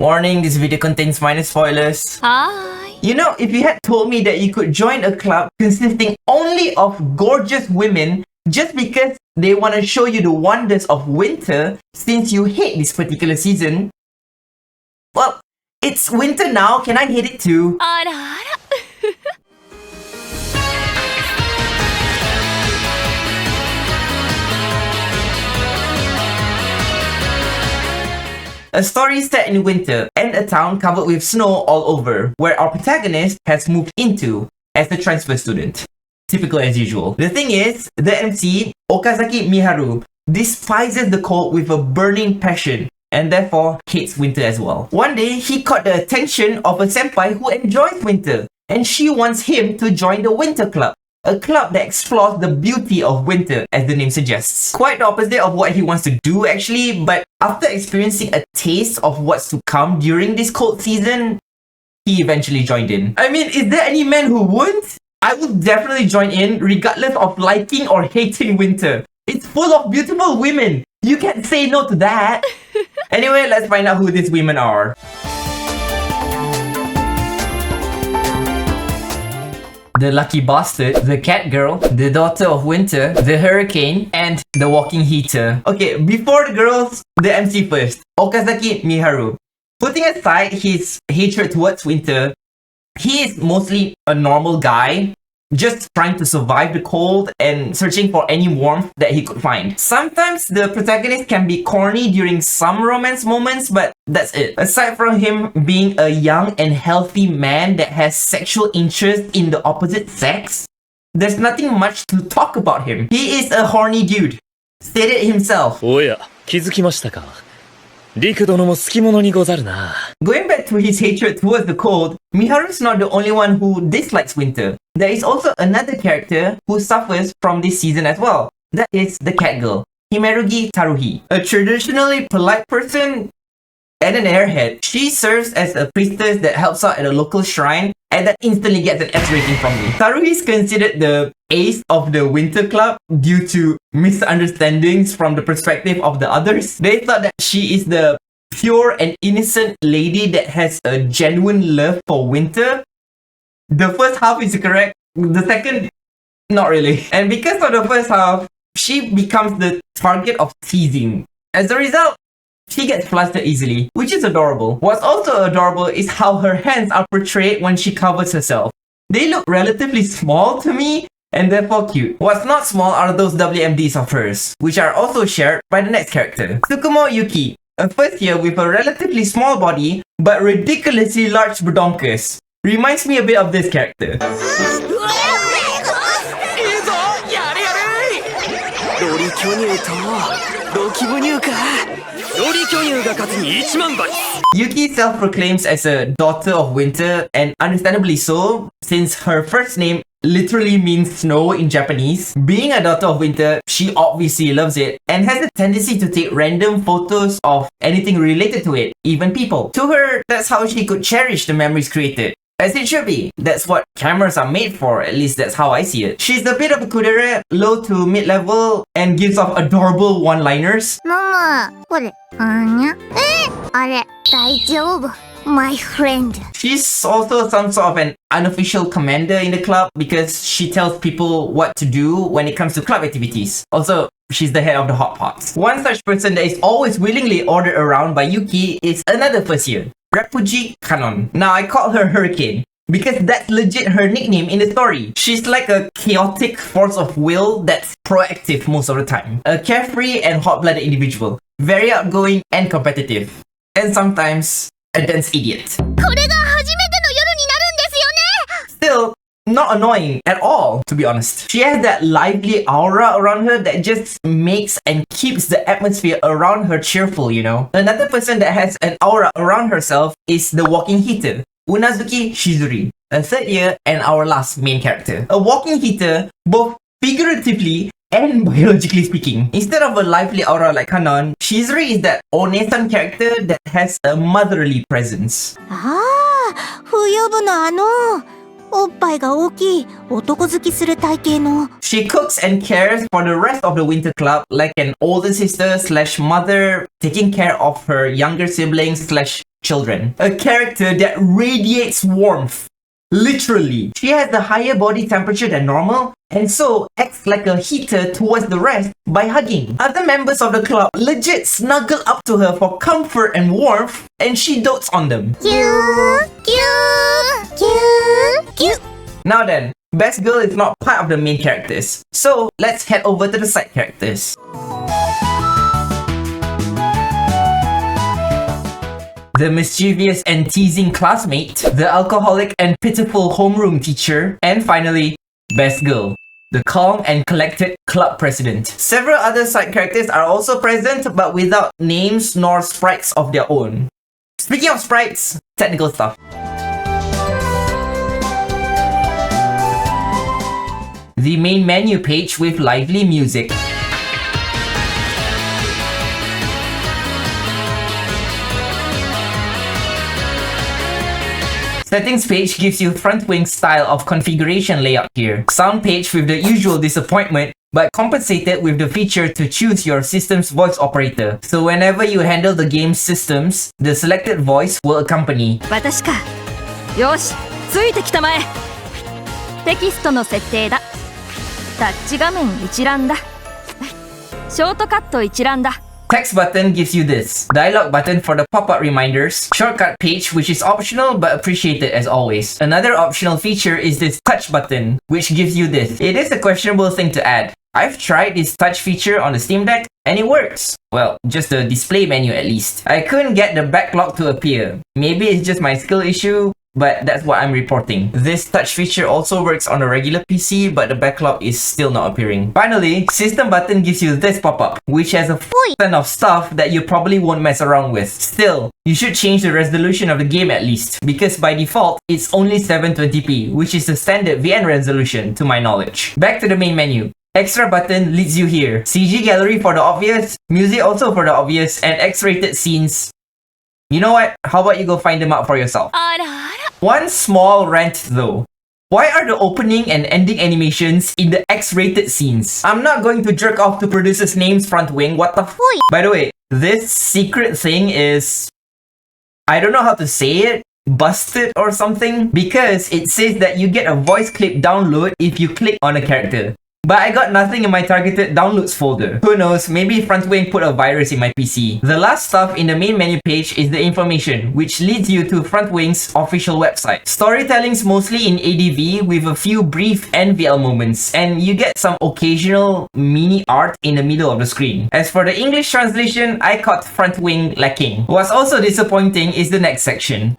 Warning, this video contains minor spoilers. Hi. You know, if you had told me that you could join a club consisting only of gorgeous women just because they want to show you the wonders of winter since you hate this particular season, well, it's winter now, can I hate it too? あらあら。A story set in winter and a town covered with snow all over, where our protagonist has moved into as a transfer student. Typical as usual. The thing is, the MC, Okazaki Miharu, despises the cold with a burning passion and therefore hates winter as well. One day, he caught the attention of a senpai who enjoys winter, and she wants him to join the winter club. A club that explores the beauty of winter, as the name suggests. Quite the opposite of what he wants to do actually, but after experiencing a taste of what's to come during this cold season, he eventually joined in. I mean, is there any man who wouldn't? I would definitely join in regardless of liking or hating winter. It's full of beautiful women. You can't say no to that. Anyway, let's find out who these women are. The Lucky Bastard, the Cat Girl, the Daughter of Winter, the Hurricane, and the Walking Heater. Okay, before the girls, the MC first. Okazaki Miharu. Putting aside his hatred towards winter, he is mostly a normal guy, just trying to survive the cold and searching for any warmth that he could find. Sometimes the protagonist can be corny during some romance moments, but that's it. Aside from him being a young and healthy man that has sexual interest in the opposite sex, there's nothing much to talk about him. He is a horny dude. Said it himself. おや、気づきましたか。陸殿も好き者にござるな。 Going back to his hatred towards the cold, Miharu's not the only one who dislikes winter. There is also another character who suffers from this season as well. That is the cat girl, Himerugi Taruhi. A traditionally polite person and an airhead. She serves as a priestess that helps out at a local shrine and that instantly gets an S rating from me. Taruhi is considered the ace of the winter club due to misunderstandings from the perspective of the others. They thought that she is the pure and innocent lady that has a genuine love for winter. The first half is correct, the second, not really. And because of the first half, she becomes the target of teasing. As a result, she gets flustered easily, which is adorable. What's also adorable is how her hands are portrayed when she covers herself. They look relatively small to me, and therefore cute. What's not small are those WMDs of hers, which are also shared by the next character. Tsukumo Yuki, a first year with a relatively small body, but ridiculously large badonkers. Reminds me a bit of this character. Yuki self-proclaims as a daughter of winter, and understandably so, since her first name literally means snow in Japanese. Being a daughter of winter, she obviously loves it and has a tendency to take random photos of anything related to it, even people. To her, that's how she could cherish the memories created. As it should be. That's what cameras are made for, at least that's how I see it. She's a bit of a kudere, low to mid-level, and gives off adorable one-liners. ママ、これ、あにゃ。あれ、大丈夫。My friend. She's also some sort of an unofficial commander in the club because she tells people what to do when it comes to club activities. Also, she's the head of the hot pots. One such person that is always willingly ordered around by Yuki is another first year, Refuji Kanon. Now, I call her Hurricane because that's legit her nickname in the story. She's like a chaotic force of will that's proactive most of the time. A carefree and hot-blooded individual. Very outgoing and competitive. And sometimes a dense idiot. これが初めての夜になるんですよね。 Still, not annoying at all, to be honest. She has that lively aura around her that just makes and keeps the atmosphere around her cheerful, you know? Another person that has an aura around herself is the Walking Heater, Unazuki Shizuri, a third year and our last main character. A walking heater, both figuratively and biologically speaking. Instead of a lively aura like Kanon, Shizuri is that Onesan character that has a motherly presence. ああ、冬部のおっぱいが大きい、男好きする体型の。She cooks and cares for the rest of the winter club like an older sister slash mother, taking care of her younger siblings slash children. A character that radiates warmth. Literally. She has a higher body temperature than normal and so acts like a heater towards the rest by hugging. Other members of the club legit snuggle up to her for comfort and warmth and she dotes on them. Now then, Best Girl is not part of the main characters, so let's head over to the side characters. The mischievous and teasing classmate, the alcoholic and pitiful homeroom teacher, and finally, Best Girl, the calm and collected club president. Several other side characters are also present but without names nor sprites of their own. Speaking of sprites, technical stuff. The main menu page with lively music. Settings page gives you front wing style of configuration layout here. Sound page with the usual disappointment, but compensated with the feature to choose your system's voice operator. So whenever you handle the game's systems, the selected voice will accompany. 私か。よし、ついてきたまえ。テキストの設定だ。タッチ画面一覧だ。ショートカット一覧だ。Text button gives you this. Dialog button for the pop-up reminders. Shortcut page, which is optional but appreciated as always. Another optional feature is this touch button, which gives you this. It is a questionable thing to add. I've tried this touch feature on the Steam Deck and it works. Well, just the display menu at least. I couldn't get the backlog to appear. Maybe it's just my skill issue, but that's what I'm reporting. This touch feature also works on a regular PC, but the backlog is still not appearing. Finally, system button gives you this pop-up, which has a full ton of stuff that you probably won't mess around with. Still, you should change the resolution of the game at least, because by default, it's only 720p, which is the standard VN resolution to my knowledge. Back to the main menu. Extra button leads you here. CG gallery for the obvious, music also for the obvious, and X-rated scenes. You know what? How about you go find them out for yourself? One small rant though. Why are the opening and ending animations in the X-rated scenes? I'm not going to jerk off to producers' names front wing, what the f***? By the way, this secret thing is... I don't know how to say it. Busted or something? Because it says that you get a voice clip download if you click on a character. But I got nothing in my targeted downloads folder. Who knows, maybe Frontwing put a virus in my PC. The last stuff in the main menu page is the information, which leads you to Frontwing's official website. Storytelling's mostly in ADV with a few brief NVL moments, and you get some occasional mini art in the middle of the screen. As for the English translation, I caught Frontwing lacking. What's also disappointing is the next section.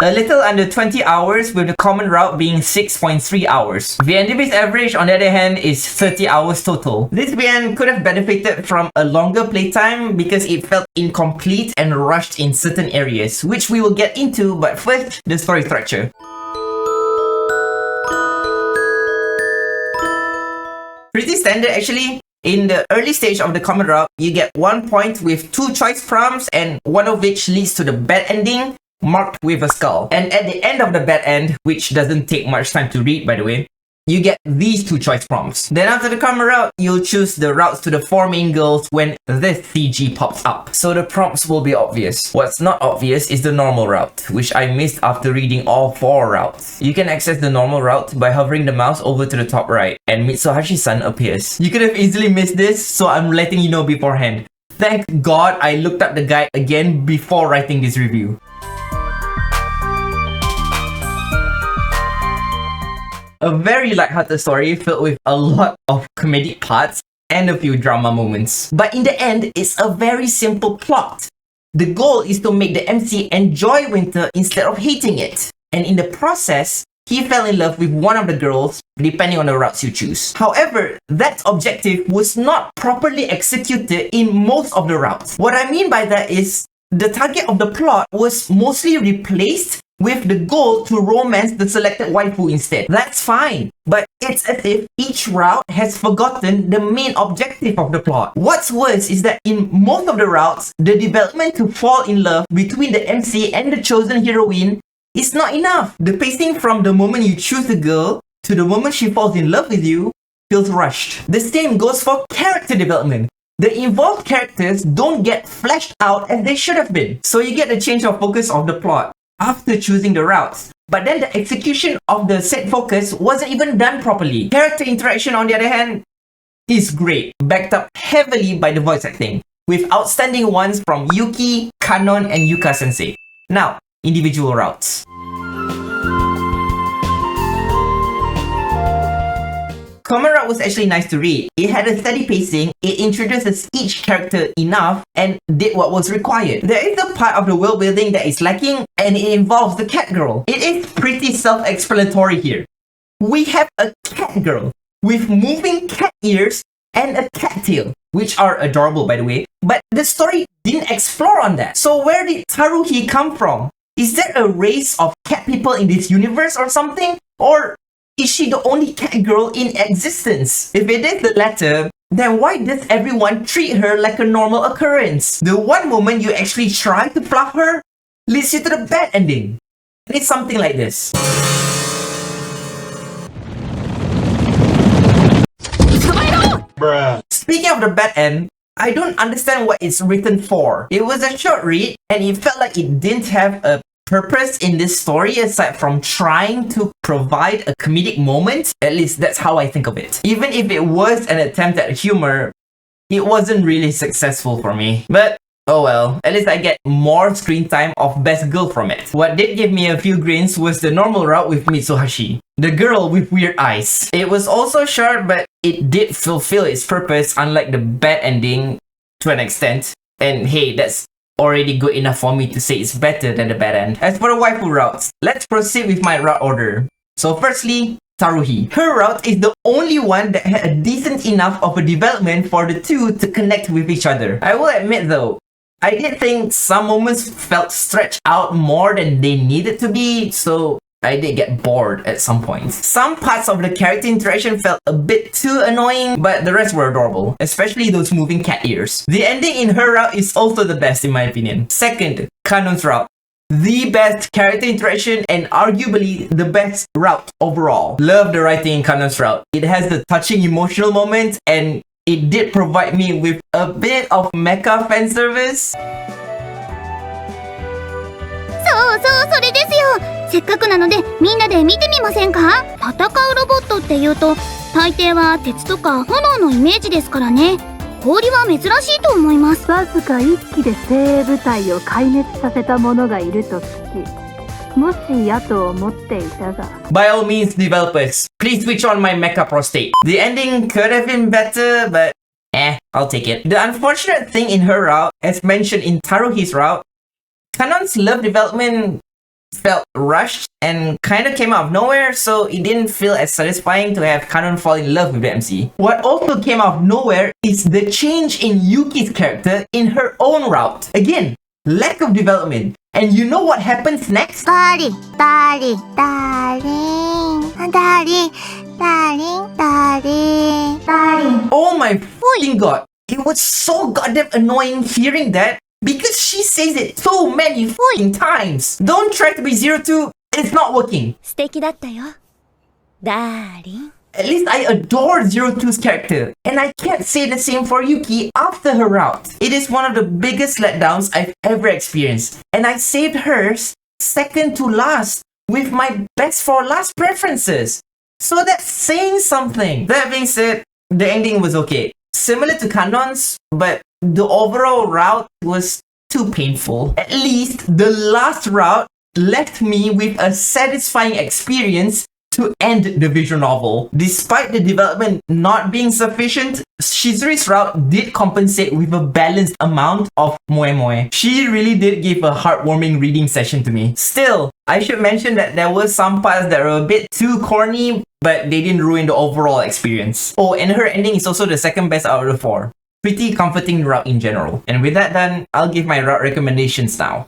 A little under 20 hours with the common route being 6.3 hours. VNDB's average on the other hand is 30 hours total. This VN could have benefited from a longer playtime because it felt incomplete and rushed in certain areas, which we will get into, but first, the story structure. Pretty standard actually. In the early stage of the common route, you get 1 point with 2 choice prompts and one of which leads to the bad ending, marked with a skull. And at the end of the bad end, which doesn't take much time to read by the way, you get these 2 choice prompts. Then after the common route, you'll choose the routes to the 4 main goals when this CG pops up. So the prompts will be obvious. What's not obvious is the normal route, which I missed after reading all 4 routes. You can access the normal route by hovering the mouse over to the top right, and Mitsuhashi-san appears. You could have easily missed this, so I'm letting you know beforehand. Thank God I looked up the guide again before writing this review. A very lighthearted story filled with a lot of comedic parts and a few drama moments. But in the end, it's a very simple plot. The goal is to make the MC enjoy winter instead of hating it. And in the process, he fell in love with one of the girls, depending on the routes you choose. However, that objective was not properly executed in most of the routes. What I mean by that is, the target of the plot was mostly replaced with the goal to romance the selected waifu instead. That's fine, but it's as if each route has forgotten the main objective of the plot. What's worse is that in most of the routes, the development to fall in love between the MC and the chosen heroine is not enough. The pacing from the moment you choose the girl to the moment she falls in love with you feels rushed. The same goes for character development. the involved characters don't get fleshed out as they should have been. So you get a change of focus of the plot after choosing the routes. But then the execution of the set focus wasn't even done properly. Character interaction, on the other hand, is great, backed up heavily by the voice acting, with outstanding ones from Yuki, Kanon, and Yuka Sensei. Now, individual routes. Common route was actually nice to read. It had a steady pacing, it introduces each character enough, and did what was required. There is a part of the world building that is lacking, and it involves the cat girl. It is pretty self-explanatory here. We have a cat girl with moving cat ears and a cat tail, which are adorable by the way, but the story didn't explore on that. So where did Taruhi come from? Is there a race of cat people in this universe or something? Or is she the only cat girl in existence? If it is the latter, then why does everyone treat her like a normal occurrence? The one moment you actually try to fluff her leads you to the bad ending. It's something like this. Bruh. Speaking of the bad end, I don't understand what it's written for. It was a short read and it felt like it didn't have a purpose in this story aside from trying to provide a comedic moment. At least that's how I think of it. Even if it was an attempt at humor, it wasn't really successful for me. But oh well, at least I get more screen time of Best Girl from it. What did give me a few grins was the normal route with Mitsuhashi, the girl with weird eyes. It was also short, but it did fulfill its purpose, unlike the bad ending to an extent. And hey, that's already good enough for me to say it's better than the bad end. As for the waifu routes, let's proceed with my route order. So firstly, Taruhi. Her route is the only one that had a decent enough of a development for the two to connect with each other. I will admit though, I did think some moments felt stretched out more than they needed to be, so I did get bored at some points. Some parts of the character interaction felt a bit too annoying, but the rest were adorable, especially those moving cat ears. The ending in her route is also the best in my opinion. Second, Kanon's route. The best character interaction and arguably the best route overall. Love the writing in Kanon's route. It has the touching emotional moments and it did provide me with a bit of mecha fan service. そうそう、それですよ。せっかくなのでみんなで見てみませんか？戦うロボットっていうと大抵は鉄とか炎のイメージですからね。氷は珍しいと思います。わずか一機で精鋭部隊を壊滅させた者がいると聞き、もしやと思っていたが。 By all means, developers, please switch on my mecha prostate. The ending could have been better, but I'll take it. The unfortunate thing in her route, as mentioned in Taruhi's route, Kanon's love development felt rushed and kind of came out of nowhere, so it didn't feel as satisfying to have Kanon fall in love with the MC. What also came out of nowhere is the change in Yuki's character in her own route. Again, lack of development. And you know what happens next? Darling, darling, darling, darling, darling, darling, darling. Oh my fucking god. It was so goddamn annoying hearing that because she says it so many fucking times. Don't try to be 02. It's not working. 素敵だったよ。Darling. At least I adore 02's character, and I can't say the same for Yuki after her route. It is one of the biggest letdowns I've ever experienced, and I saved hers second to last with my best for last preferences. So that's saying something. That being said, the ending was okay. Similar to Kanon's, but the overall route was too painful. At least the last route left me with a satisfying experience to end the visual novel. Despite the development not being sufficient, Shizuri's route did compensate with a balanced amount of moe moe. She really did give a heartwarming reading session to me. Still, I should mention that there were some parts that were a bit too corny, but they didn't ruin the overall experience. Oh, and her ending is also the second best out of the four. Pretty comforting route in general. And with that done, I'll give my route recommendations now.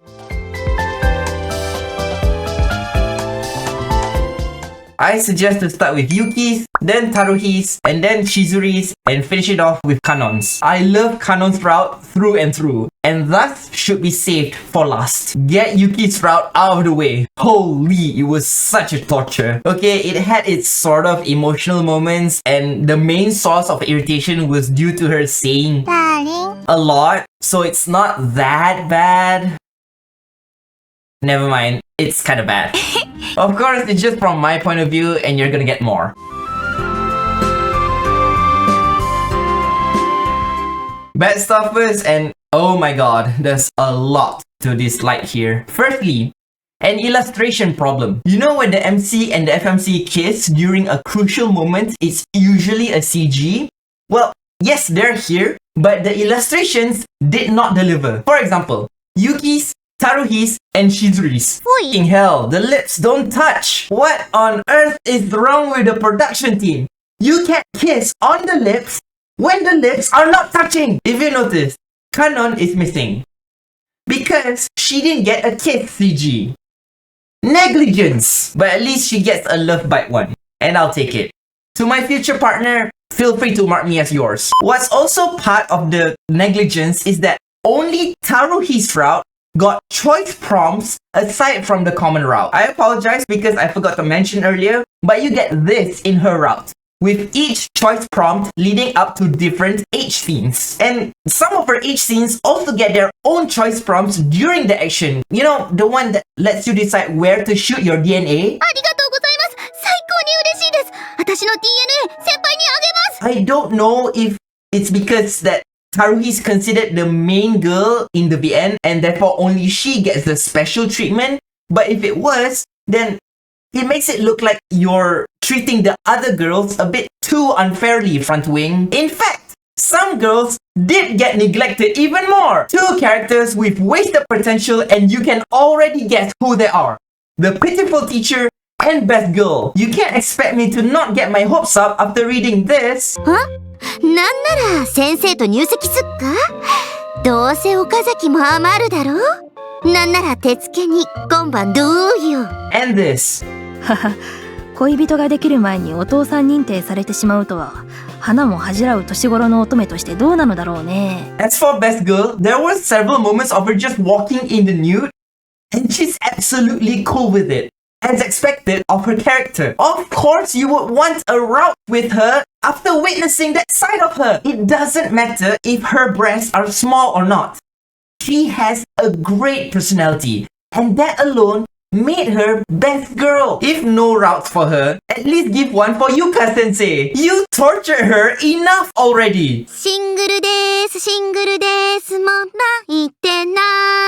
I suggest to start with Yuki's, then Taruhi's, and then Shizuri's, and finish it off with Kanon's. I love Kanon's route through and through, and thus should be saved for last. Get Yuki's route out of the way. Holy, it was such a torture. Okay, it had its sort of emotional moments, and the main source of irritation was due to her saying Darling. a lot, so it's not that bad. Never mind, it's kind of bad. Of course, it's just from my point of view, and you're gonna get more. Bad stuff first, and oh my god, there's a lot to dislike here. Firstly, an illustration problem. You know when the MC and the FMC kiss during a crucial moment, it's usually a CG? Well, yes, they're here, but the illustrations did not deliver. For example, Yuki's, Taruhi's, and Shizuri's. Fucking hell, the lips don't touch! What on earth is wrong with the production team? You can't kiss on the lips when the lips are not touching! If you notice, Kanon is missing. Because she didn't get a kiss CG. Negligence! But at least she gets a love bite one. And I'll take it. To my future partner, feel free to mark me as yours. What's also part of the negligence is that only Taruhi's route got choice prompts aside from the common route. I apologize because I forgot to mention earlier, but you get this in her route, with each choice prompt leading up to different H scenes. And some of her H scenes also get their own choice prompts during the action. You know, the one that lets you decide where to shoot your DNA? ありがとうございます。最高に嬉しいです。私の DNA 先輩にあげます。 I don't know if it's because that Taruhi is considered the main girl in the VN and therefore only she gets the special treatment. But if it was, then it makes it look like you're treating the other girls a bit too unfairly, Front Wing. In fact, some girls did get neglected even more. Two characters with wasted potential and you can already guess who they are. The pitiful teacher and best girl. You can't expect me to not get my hopes up after reading this. なんなら先生と入籍すっか？どうせ岡崎も余るだろ？なんなら手付けに今晩どうよ。 And this. 恋人ができる前にお父さん認定されてしまうとは、花も恥じらう年頃の乙女としてどうなのだろうね。 As for best girl, there were several moments of her just walking in the nude, and she's absolutely cool with it. As expected of her character. Of course, you would want a route with her after witnessing that side of her. It doesn't matter if her breasts are small or not. She has a great personality, and that alone made her best girl. If no routes for her, at least give one for Yuka sensei. You tortured her enough already. シングルですも泣いてな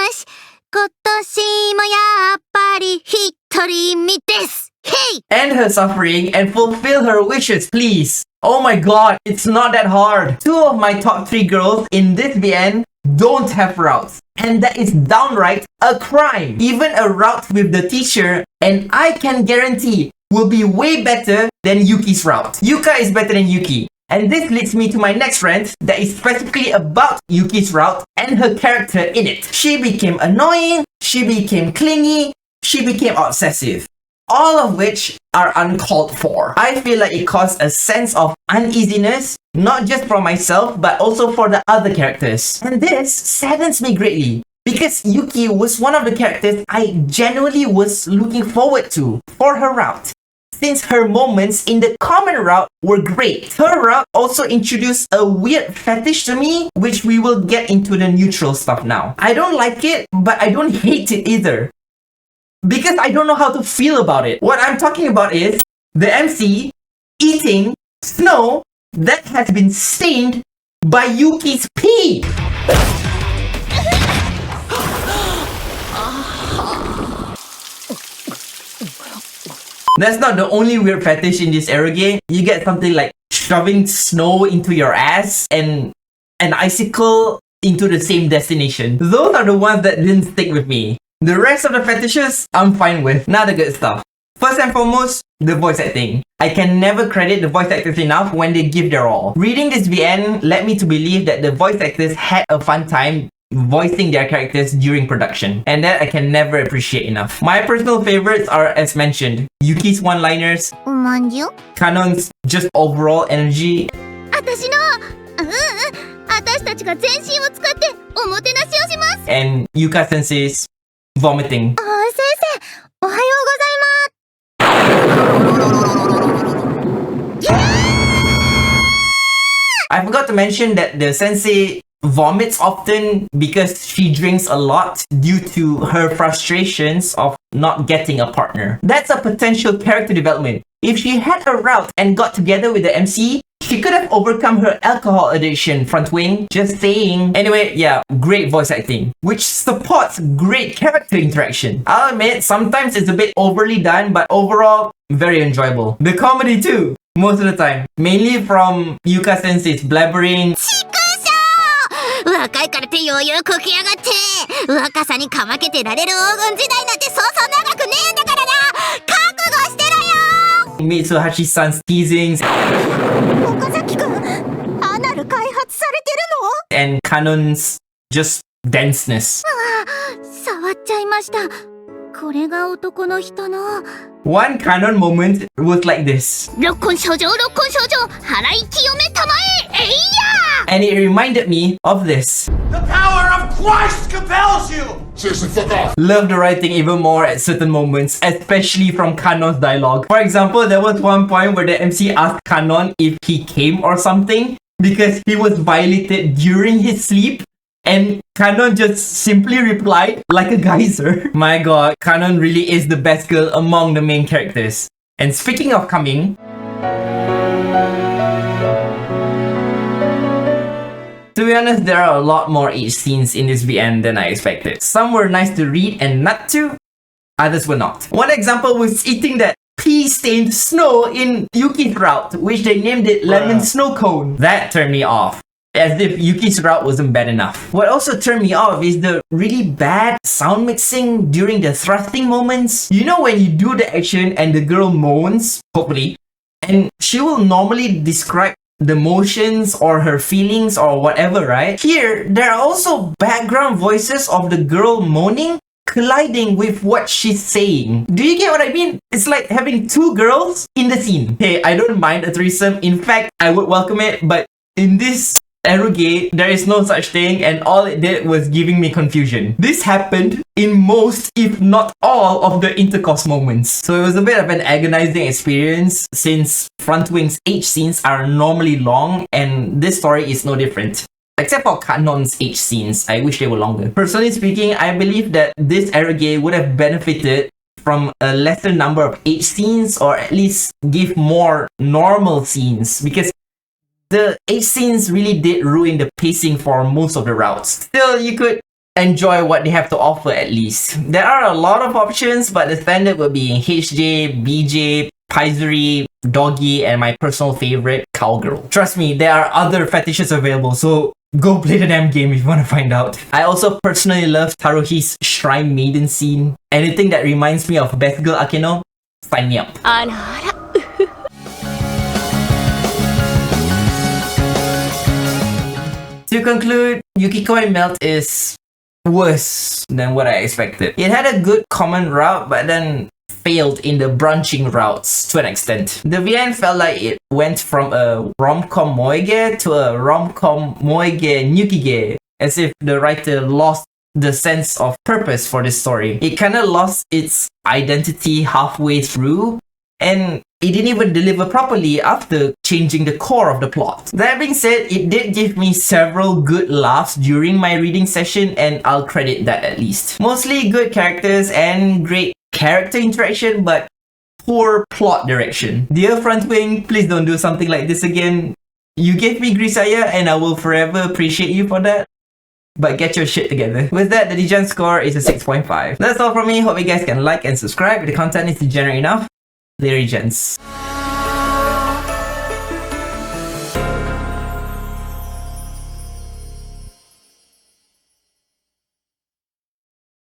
いし今年もやっぱり一人身です Hey! End her suffering and fulfill her wishes, please. Oh my god, it's not that hard. Two of my top 3 girls in this VN don't have routes. And that is downright a crime. Even a route with the teacher, and I can guarantee, will be way better than Yuki's route. Yuka is better than Yuki. And this leads me to my next rant that is specifically about Yuki's route and her character in it. She became annoying, she became clingy, she became obsessive. All of which are uncalled for. I feel like it caused a sense of uneasiness, not just for myself, but also for the other characters. And this saddens me greatly, because Yuki was one of the characters I genuinely was looking forward to for her route. Since her moments in the common route were great. Her route also introduced a weird fetish to me, which we will get into the neutral stuff now. I don't like it, but I don't hate it either. Because I don't know how to feel about it. What I'm talking about is the MC eating snow that has been stained by Yuki's pee. That's not the only weird fetish in this Arrow game. You get something like shoving snow into your ass and an icicle into the same destination. Those are the ones that didn't stick with me. The rest of the fetishes, I'm fine with. Not the good stuff. First and foremost, the voice acting. I can never credit the voice actors enough when they give their all. Reading this VN led me to believe that the voice actors had a fun time voicing their characters during production, and that I can never appreciate enough. My personal favorites are, as mentioned, Yuki's one-liners, おまんじゅう Kanon's just overall energy, 私の私たちが全身を使っておもてなしをします and Yuka Sensei's vomiting. 先生おはようございます I forgot to mention that the sensei vomits often because she drinks a lot due to her frustrations of not getting a partner. That's a potential character development. If she had a route and got together with the MC, she could have overcome her alcohol addiction, front wing. Just saying. Anyway, yeah, great voice acting, which supports great character interaction. I'll admit, sometimes it's a bit overly done, but overall, very enjoyable. The comedy too, most of the time. Mainly from Yuka Sensei's blabbering, 若いからって余裕こきやがって若さにかまけてられる黄金時代なんてそうそう長くねえんだからな覚悟してろよ Mitsuhashi-san's teasings, 岡崎くんアナル開発されてるの and Kanon's just denseness. 触っちゃいましたこれが男の人の One Kanon moment was like this, 六根症状払い清めたまええいや and it reminded me of this. The power of Christ compels you! Seriously, fuck off! Love the writing even more at certain moments, especially from Kanon's dialogue. For example, there was one point where the MC asked Kanon if he came or something because he was violated during his sleep, and Kanon just simply replied like a geyser. My god, Kanon really is the best girl among the main characters. And speaking of coming, to be honest, there are a lot more H scenes in this VN than I expected. Some were nice to read and nut to, others were not. One example was eating that pea-stained snow in Yuki's route, which they named it Lemon Snow Cone. That turned me off, as if Yuki's route wasn't bad enough. What also turned me off is the really bad sound mixing during the thrusting moments. You know when you do the action and the girl moans, hopefully, and she will normally describe the motions or her feelings or whatever, right? Here, there are also background voices of the girl moaning colliding with what she's saying. Do you get what I mean? It's like having two girls in the scene. Hey, I don't mind a threesome. In fact, I would welcome it, but in this eruge, there is no such thing, and all it did was giving me confusion. This happened in most, if not all, of the intercourse moments. So it was a bit of an agonizing experience since Front Wing's H scenes are normally long, and this story is no different. Except for Kanon's H scenes, I wish they were longer. Personally speaking, I believe that this eruge would have benefited from a lesser number of H scenes, or at least give more normal scenes, because the H scenes really did ruin the pacing for most of the routes. Still, you could enjoy what they have to offer at least. There are a lot of options, but the standard would be HJ, BJ, Paizuri, Doggy, and my personal favorite, Cowgirl. Trust me, there are other fetishes available, so go play the damn game if you want to find out. I also personally love Taruhi's Shrine Maiden scene. Anything that reminds me of Best Girl Akeno, sign me up. To conclude, Yukikoi Melt is worse than what I expected. It had a good common route, but then failed in the branching routes to an extent. The VN felt like it went from a rom-com moege to a rom-com moege nyukige, as if the writer lost the sense of purpose for this story. It kinda lost its identity halfway through, and it didn't even deliver properly after changing the core of the plot. That being said, it did give me several good laughs during my reading session, and I'll credit that at least. Mostly good characters and great character interaction, but poor plot direction. Dear Front Wing, please don't do something like this again. You gave me Grisaya, and I will forever appreciate you for that. But get your shit together. With that, the Degen score is a 6.5. That's all from me. Hope you guys can like and subscribe if the content is degenerate enough. Later, gents.